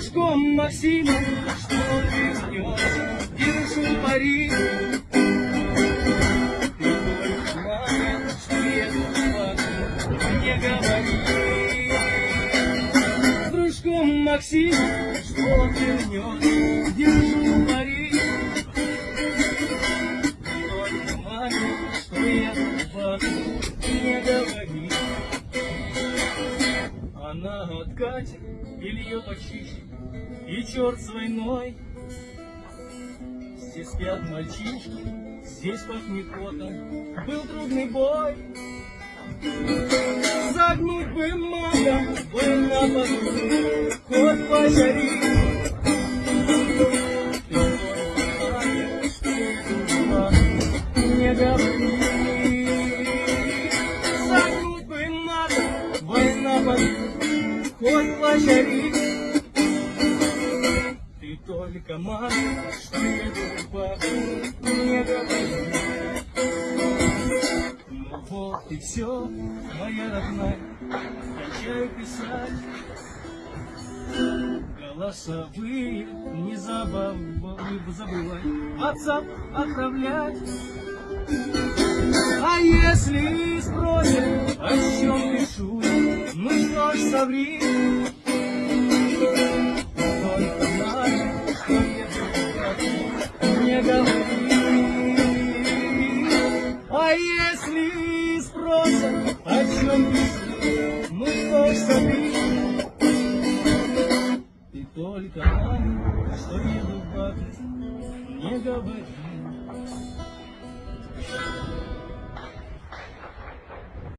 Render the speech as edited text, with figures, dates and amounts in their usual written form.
Дружком Максимом, что он вернется, держу пари. Ты только маме, что еду не говори. Дружком Максимом, что он вернется, держу пари. Ты только маме, что еду не говори. Она откатит, белье почищет, и черт с войной. Здесь спят мальчишки, здесь пахнет потом, был трудный бой. Загнуть бы мага, бы на поду, хоть пожари. Ты только маме, что не говори. Загнуть бы мага, бы на поду, хоть пожари. Ты только маме, что еду папу, не говори. Ну вот и все, моя родная, кончаю писать. Голосовые не забывай WhatsApp отправлять. А если спросят, о чем пишу, ну что ж, соври. Только маме, что еду не говори. А если спросят, о чем пишу, ну что ж, соври. Ты только маме, что еду в не говори.